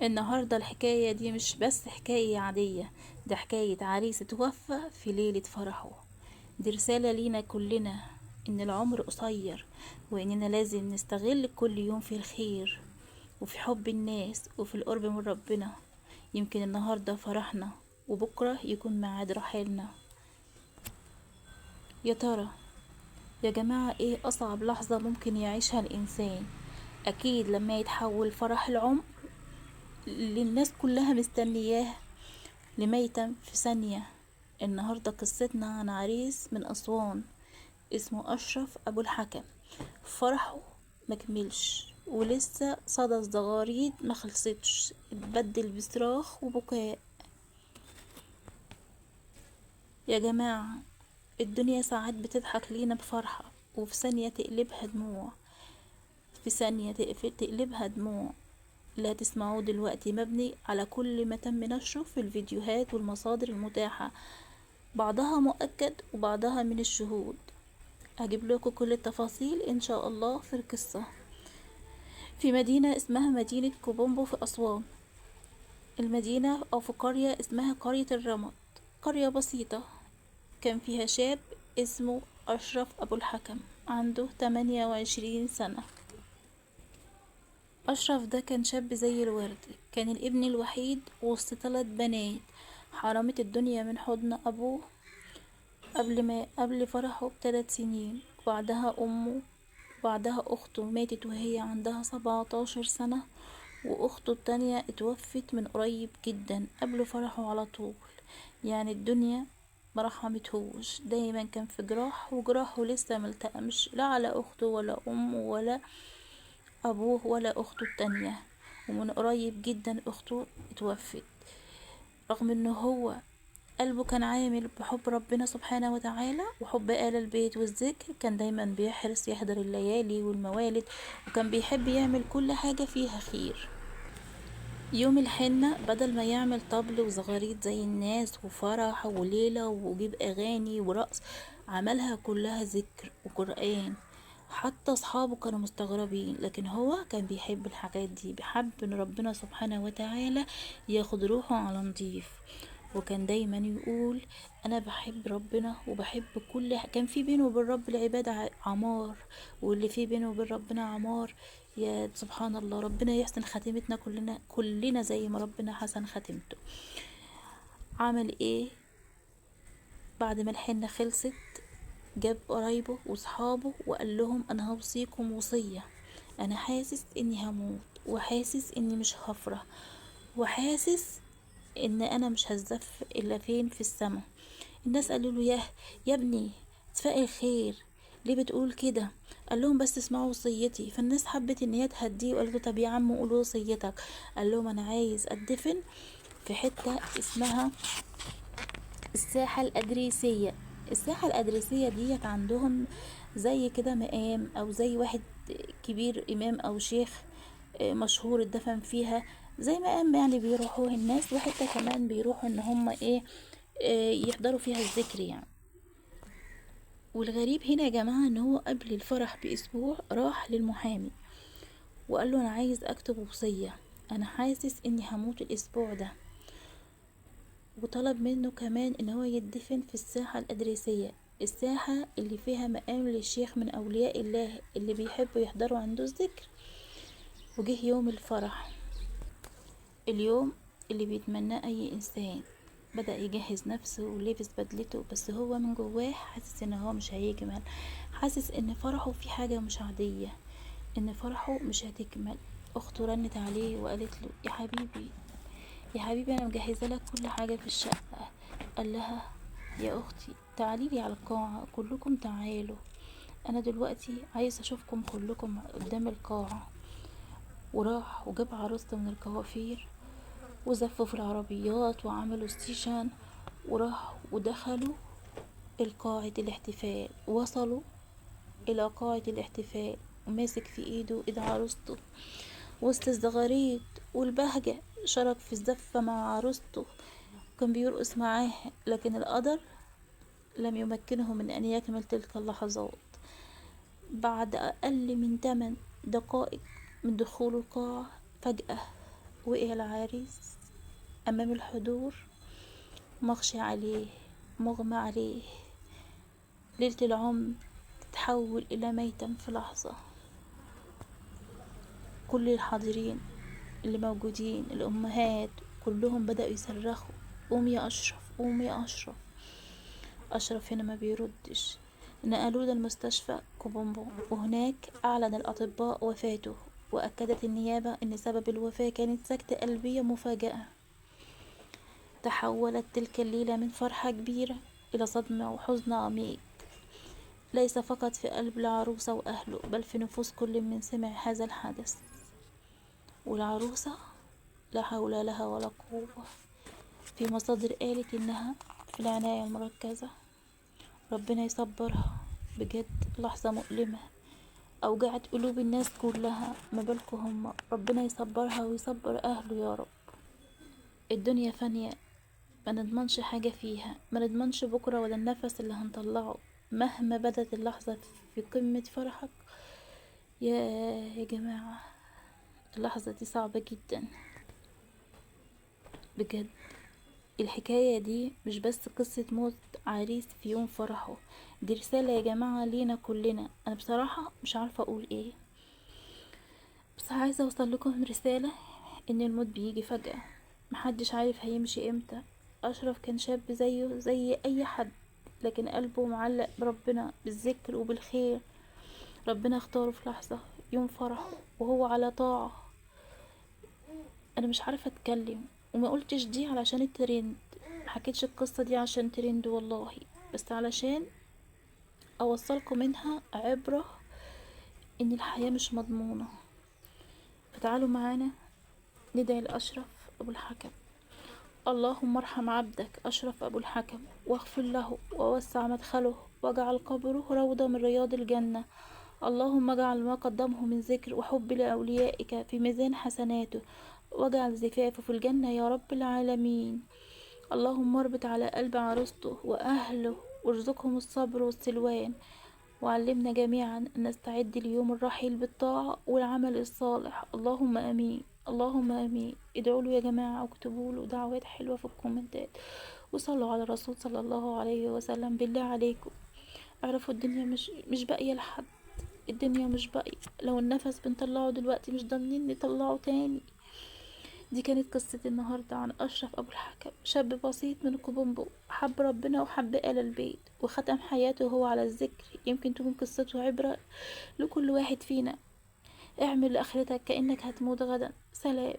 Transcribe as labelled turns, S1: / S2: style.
S1: النهاردة الحكاية دي مش بس حكاية عادية، ده حكاية عريس اتوفى في ليلة فرحه. دي رسالة لينا كلنا إن العمر قصير، وإننا لازم نستغل كل يوم في الخير وفي حب الناس وفي القرب من ربنا. يمكن النهاردة فرحنا وبكرة يكون ميعاد رحيلنا. يا ترى يا جماعة، ايه أصعب لحظة ممكن يعيشها الإنسان؟ أكيد لما يتحول فرح العمر اللي الناس كلها مستنياه لميتم في ثانية. النهاردة قصتنا عن عريس من أسوان اسمه أشرف أبو الحكم. فرحه مكملش ولسه صدى الزغاريد مخلصتش، اتبدل بصراخ وبكاء. يا جماعة، الدنيا ساعات بتضحك لينا بفرحة وفي ثانية تقلبها دموع، في ثانية تقلبها دموع. لا تسمعوه دلوقتي مبني على كل ما تم نشره في الفيديوهات والمصادر المتاحة، بعضها مؤكد وبعضها من الشهود. هجيب لكم كل التفاصيل إن شاء الله في القصة. في مدينة اسمها مدينة كوبومبو في أسوان، المدينة أو في قرية اسمها قرية الرمد، قرية بسيطة. كان فيها شاب اسمه أشرف أبو الحكم، عنده 28 سنة. أشرف ده كان شاب زي الورد، كان الابن الوحيد وسط 3 بنات حرمت الدنيا من حضن أبوه قبل فرحه ب3 سنين. وبعدها أمه وبعدها أخته ماتت وهي عندها 17 سنة، وأخته التانية اتوفت من قريب جدا قبل فرحه على طول. يعني الدنيا مرحمتهوش، دايما كان في جراح، وجراحه لسه ملتقمش لا على أخته ولا أمه ولا أبوه ولا أخته التانية. ومن قريب جدا أخته اتوفت، رغم انه هو قلبه كان عامل بحب ربنا سبحانه وتعالى وحب آل البيت والذكر. كان دايما بيحرص يحضر الليالي والموالد، وكان بيحب يعمل كل حاجة فيها خير. يوم الحنة بدل ما يعمل طبل وزغاريد زي الناس وفرح وليلة وجيب أغاني ورقص، عملها كلها ذكر وقرآن. حتى أصحابه كانوا مستغربين، لكن هو كان بيحب الحاجات دي، بيحب ان ربنا سبحانه وتعالى ياخد روحه على نضيف. وكان دايما يقول انا بحب ربنا وبحب كان في بينه وبين رب العباد عمار، واللي في بينه وبين ربنا عمار. يا سبحان الله، ربنا يحسن خاتمتنا كلنا زي ما ربنا حسن خاتمته. عمل ايه بعد ما الحنة خلصت؟ جاب قرايبه وصحابه وقال لهم انا هوصيكم وصية. انا حاسس اني هموت، وحاسس اني مش هفرح، وحاسس ان انا مش هزف الا فين في السما. الناس قالوا له يا ابني اتفائل خير، ليه بتقول كده؟ قال لهم بس اسمعوا وصيتي. فالناس حبت ان هي تهديه وقالت له طب يا عم قول وصيتك. قال لهم انا عايز ادفن في حتة اسمها الساحة الأدريسية. الساحة الأدريسية ديت عندهم زي كده مقام أو زي واحد كبير إمام أو شيخ مشهور اتدفن فيها، زي مقام يعني بيروحوه الناس، وحتى كمان بيروحوا ان هم يحضروا فيها الذكر يعني. والغريب هنا يا جماعة ان هو قبل الفرح بأسبوع راح للمحامي وقال له انا عايز اكتب وصية، انا حاسس اني هموت الاسبوع ده. وطلب منه كمان ان هو يدفن في الساحة الأدريسية، الساحة اللي فيها مقام للشيخ من أولياء الله اللي بيحبوا يحضروا عنده الذكر. وجه يوم الفرح، اليوم اللي بيتمناه أي إنسان. بدأ يجهز نفسه ولبس بدلته، بس هو من جواه حاسس ان هو مش هيكمل، حاسس ان فرحه في حاجة مش عادية، ان فرحه مش هتكمل. اخته رنت عليه وقالت له يا حبيبي يا حبيبي انا مجهزه لك كل حاجه في الشقه. قال لها يا اختي تعالي لي على القاعه، كلكم تعالوا، انا دلوقتي عايز اشوفكم كلكم قدام القاعه. وراح وجاب عروسته من الكوافير وزفوا في العربيات وعملوا ستيشن، وراح ودخلوا القاعة الاحتفال. وصلوا إلى قاعة الاحتفال وماسك في ايده ايد عروسته وسط الزغاريد والبهجة، شارك في الزفة مع عروسته، كان بيرقص معاه. لكن القدر لم يمكنه من أن يكمل تلك اللحظات. بعد أقل من 8 دقائق من دخول القاعة، فجأة وقع العريس أمام الحضور، مغشي عليه، مغمى عليه. ليلة العمر تتحول إلى ميتم في لحظة. كل الحاضرين اللي موجودين، الأمهات كلهم بدأوا يصرخوا: قوم يا أشرف، قوم يا أشرف. أشرف هنا ما بيردش. نقلوه للمستشفى كوبومبو، وهناك أعلن الأطباء وفاته، وأكدت النيابة أن سبب الوفاة كانت سكتة قلبية مفاجئة. تحولت تلك الليلة من فرحة كبيرة إلى صدمة وحزن عميق، ليس فقط في قلب العروسة وأهله، بل في نفوس كل من سمع هذا الحدث. والعروسة لا حول لها ولا قوة، في مصادر قالت إنها في العناية المركزة. ربنا يصبرها، بجد لحظة مؤلمة أوجعت قلوب الناس كلها، ما بالكم هم. ربنا يصبرها ويصبر أهله يا رب. الدنيا فانية، ما نضمنش حاجة فيها، ما نضمنش بكرة ولا النفس اللي هنطلعه. مهما بدت اللحظة في قمة فرحك، يا جماعة اللحظة دي صعبة جدا بجد. الحكاية دي مش بس قصة موت عريس في يوم فرحه، دي رسالة يا جماعة لينا كلنا. أنا بصراحة مش عارفة أقول إيه، بس عايزة أوصل لكم رسالة إن الموت بيجي فجأة، محدش عارف هيمشي إمتى. أشرف كان شاب زيه زي أي حد، لكن قلبه معلق بربنا، بالذكر وبالخير. ربنا اختاره في لحظة، يوم فرحه وهو على طاعة. أنا مش عارفة أتكلم، وما قلتش دي علشان الترند، محكيتش القصة دي عشان ترند والله، بس علشان أوصلكم منها عبرة إن الحياة مش مضمونة. فتعالوا معانا ندعي لأشرف أبو الحكم. اللهم ارحم عبدك أشرف أبو الحكم، واغفر له ووسع مدخله، واجعل قبره روضة من رياض الجنة. اللهم اجعل ما قدمه من ذكر وحب لأوليائك في ميزان حسناته، واجعل زفافه في الجنة يا رب العالمين. اللهم اربط على قلب عروسته وأهله، وارزقهم الصبر والسلوان، وعلمنا جميعا أن نستعد ليوم الرحيل بالطاعة والعمل الصالح. اللهم آمين، اللهم آمين. ادعوا له يا جماعة، واكتبوا له دعوات حلوة في الكومنتات، وصلوا على الرسول صلى الله عليه وسلم. بالله عليكم اعرفوا الدنيا مش باقية لحد، الدنيا مش باقية. لو النفس بنطلعه دلوقتي مش ضامنين نطلعه تاني. دي كانت قصة النهاردة عن أشرف أبو الحكم، شاب بسيط من كوبومبو، حب ربنا وحب آل البيت، وختم حياته وهو على الذكر. يمكن تكون قصته عبرة لكل واحد فينا. اعمل لآخرتك كأنك هتموت غدا. سلام.